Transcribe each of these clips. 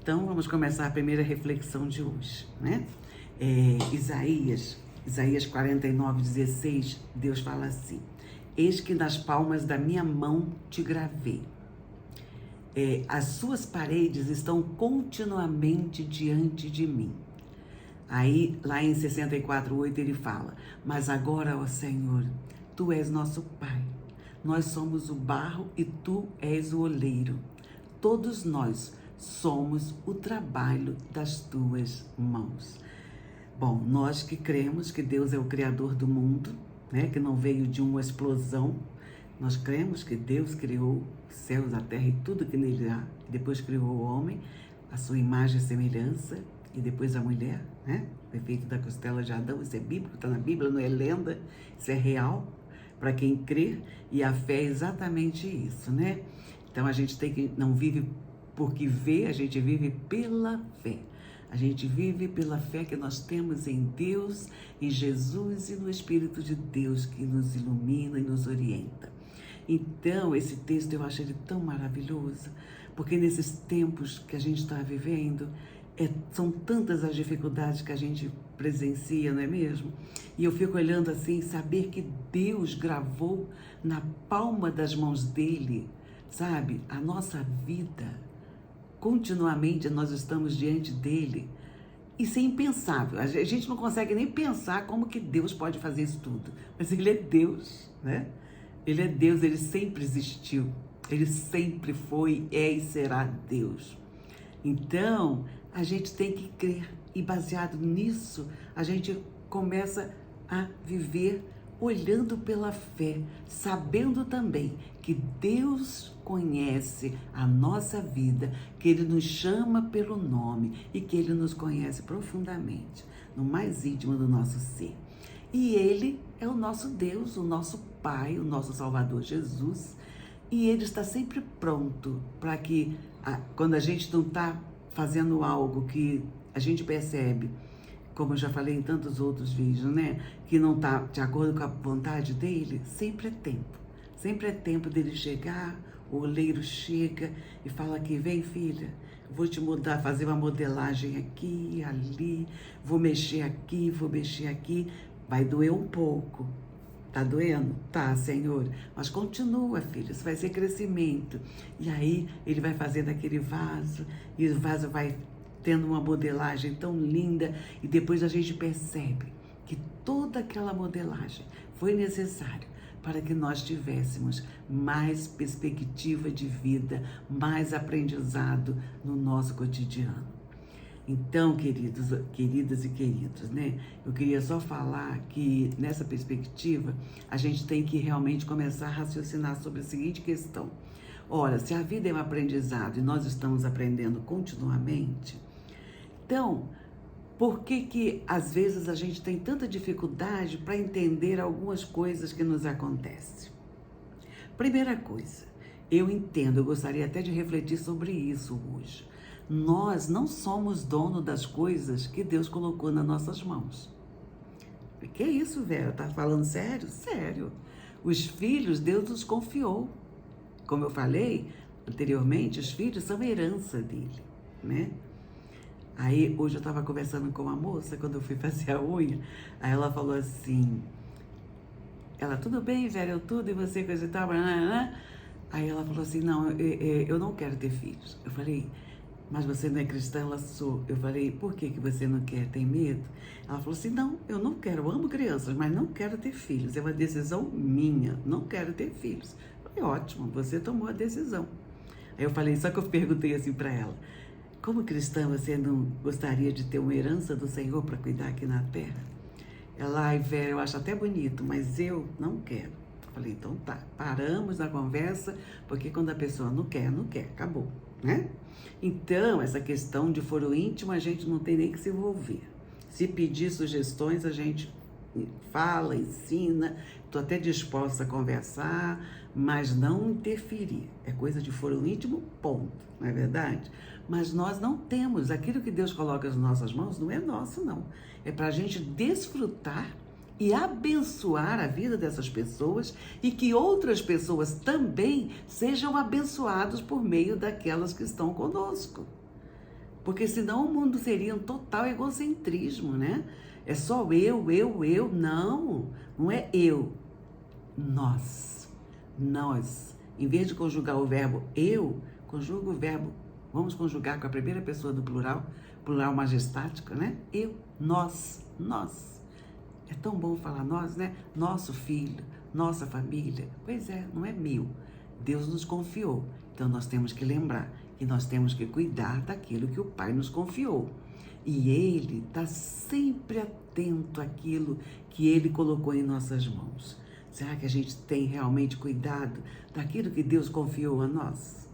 Então, vamos começar a primeira reflexão de hoje, né? Isaías 49:16, Deus fala assim: eis que nas palmas da minha mão te gravei. As suas paredes estão continuamente diante de mim. Aí, lá em 64:8, ele fala: mas agora, ó Senhor, tu és nosso Pai. Nós somos o barro e tu és o oleiro. Todos nós somos o trabalho das tuas mãos. Bom, nós que cremos que Deus é o Criador do mundo, né, que não veio de uma explosão, nós cremos que Deus criou os céus, a terra e tudo que nele há, depois criou o homem, a sua imagem e semelhança, e depois a mulher, né, foi feito da costela de Adão. Isso é bíblico, está na Bíblia, não é lenda, isso é real para quem crê, e a fé é exatamente isso, né? Então a gente não vive porque vê, a gente vive pela fé. A gente vive pela fé que nós temos em Deus, em Jesus e no Espírito de Deus que nos ilumina e nos orienta. Então, esse texto eu acho ele tão maravilhoso, porque nesses tempos que a gente está vivendo, são tantas as dificuldades que a gente presencia, não é mesmo? E eu fico olhando assim, saber que Deus gravou na palma das mãos dele, sabe, a nossa vida. Continuamente nós estamos diante dele. Isso é impensável. A gente não consegue nem pensar como que Deus pode fazer isso tudo. Mas ele é Deus, né? Ele é Deus, ele sempre existiu. Ele sempre foi, é e será Deus. Então, a gente tem que crer. E baseado nisso, a gente começa a viver olhando pela fé, sabendo também que Deus conhece a nossa vida, que Ele nos chama pelo nome e que Ele nos conhece profundamente, no mais íntimo do nosso ser. E Ele é o nosso Deus, o nosso Pai, o nosso Salvador Jesus, e Ele está sempre pronto para que, quando a gente não está fazendo algo que a gente percebe, como eu já falei em tantos outros vídeos, né? Que não está de acordo com a vontade dele, sempre é tempo. Sempre é tempo dele chegar, o oleiro chega e fala aqui: vem filha, vou te mudar, fazer uma modelagem aqui, ali, vou mexer aqui, vai doer um pouco. Tá doendo? Tá, Senhor. Mas continua, filha, isso vai ser crescimento. E aí ele vai fazendo aquele vaso, e o vaso vai tendo uma modelagem tão linda, e depois a gente percebe que toda aquela modelagem foi necessária para que nós tivéssemos mais perspectiva de vida, mais aprendizado no nosso cotidiano. Então, queridas e queridos, né? Eu queria só falar que nessa perspectiva a gente tem que realmente começar a raciocinar sobre a seguinte questão. Ora, se a vida é um aprendizado e nós estamos aprendendo continuamente, então, por que às vezes a gente tem tanta dificuldade para entender algumas coisas que nos acontecem? Primeira coisa, eu gostaria até de refletir sobre isso hoje. Nós não somos dono das coisas que Deus colocou nas nossas mãos. Que isso, Vera? Tá falando sério? Sério. Os filhos, Deus nos confiou. Como eu falei anteriormente, os filhos são herança dele, né? Aí, hoje eu estava conversando com uma moça, quando eu fui fazer a unha, aí ela falou assim, tudo bem, Vera, eu tudo, e você, coisa e tal, aí ela falou assim, não, eu não quero ter filhos. Eu falei, mas você não é cristã? Ela sou. Eu falei, por que você não quer? Tem medo? Ela falou assim, não, eu não quero, eu amo crianças, mas não quero ter filhos, é uma decisão minha, não quero ter filhos. Eu falei, ótimo, você tomou a decisão. Aí eu falei, só que eu perguntei assim para ela, como cristã, você não gostaria de ter uma herança do Senhor para cuidar aqui na terra? Ela, ai, Vera, eu acho até bonito, mas eu não quero. Eu falei, então tá, paramos na conversa, porque quando a pessoa não quer, acabou, né? Então, essa questão de foro íntimo, a gente não tem nem que se envolver. Se pedir sugestões, a gente fala, ensina, estou até disposta a conversar, mas não interferir. É coisa de foro íntimo, ponto, não é verdade? Mas nós não temos, aquilo que Deus coloca nas nossas mãos não é nosso, não. É para a gente desfrutar e abençoar a vida dessas pessoas e que outras pessoas também sejam abençoadas por meio daquelas que estão conosco. Porque senão o mundo seria um total egocentrismo, né? É só eu. Não, não é eu. Nós. Nós. Em vez de conjugar o verbo eu, conjuga o verbo, vamos conjugar com a primeira pessoa do plural, plural majestático, né? Eu, nós. É tão bom falar nós, né? Nosso filho, nossa família. Pois é, não é meu. Deus nos confiou. Então nós temos que lembrar que nós temos que cuidar daquilo que o Pai nos confiou. E Ele está sempre atento àquilo que Ele colocou em nossas mãos. Será que a gente tem realmente cuidado daquilo que Deus confiou a nós?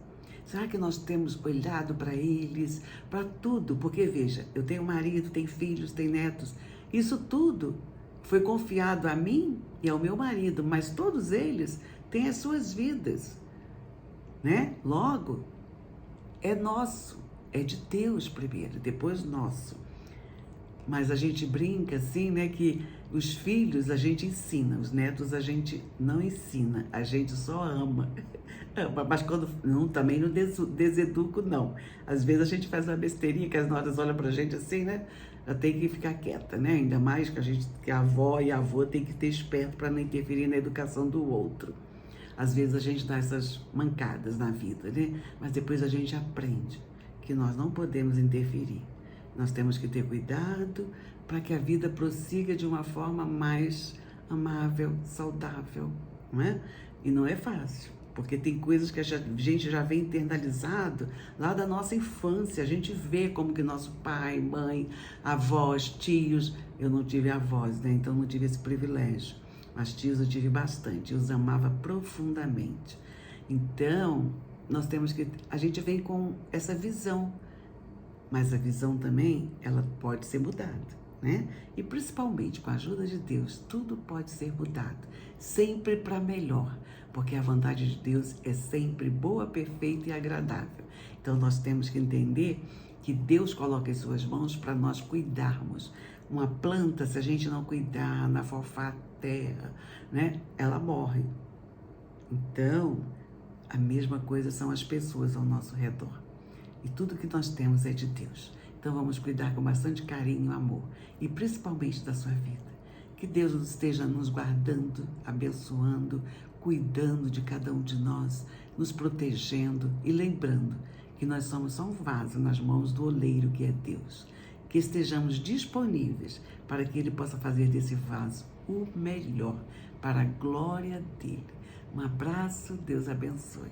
Será que nós temos olhado para eles, para tudo? Porque veja, eu tenho marido, tenho filhos, tenho netos. Isso tudo foi confiado a mim e ao meu marido, mas todos eles têm as suas vidas, né? Logo, é nosso, é de Deus primeiro, depois nosso. Mas a gente brinca assim, né, que os filhos a gente ensina, os netos a gente não ensina, a gente só ama. Mas quando não, também não deseduco, não. Às vezes a gente faz uma besteirinha que as noras olham pra gente assim, né? Ela tem que ficar quieta, né? Ainda mais que a avó e a avô tem que ter esperto para não interferir na educação do outro. Às vezes a gente dá essas mancadas na vida, né? Mas depois a gente aprende que nós não podemos interferir. Nós temos que ter cuidado para que a vida prossiga de uma forma mais amável, saudável, não é? E não é fácil, porque tem coisas que a gente já vem internalizado lá da nossa infância. A gente vê como que nosso pai, mãe, avós, tios... Eu não tive avós, né? Então não tive esse privilégio. Mas tios eu tive bastante, eu os amava profundamente. Então, a gente vem com essa visão, mas a visão também, ela pode ser mudada, né? E principalmente com a ajuda de Deus, tudo pode ser mudado, sempre para melhor, porque a vontade de Deus é sempre boa, perfeita e agradável. Então nós temos que entender que Deus coloca em suas mãos para nós cuidarmos. Uma planta, se a gente não cuidar, não afofar a terra, né? Ela morre. Então, a mesma coisa são as pessoas ao nosso redor. E tudo que nós temos é de Deus. Então vamos cuidar com bastante carinho e amor. E principalmente da sua vida. Que Deus esteja nos guardando, abençoando, cuidando de cada um de nós, nos protegendo e lembrando que nós somos só um vaso nas mãos do oleiro que é Deus. Que estejamos disponíveis para que Ele possa fazer desse vaso o melhor, para a glória dEle. Um abraço, Deus abençoe.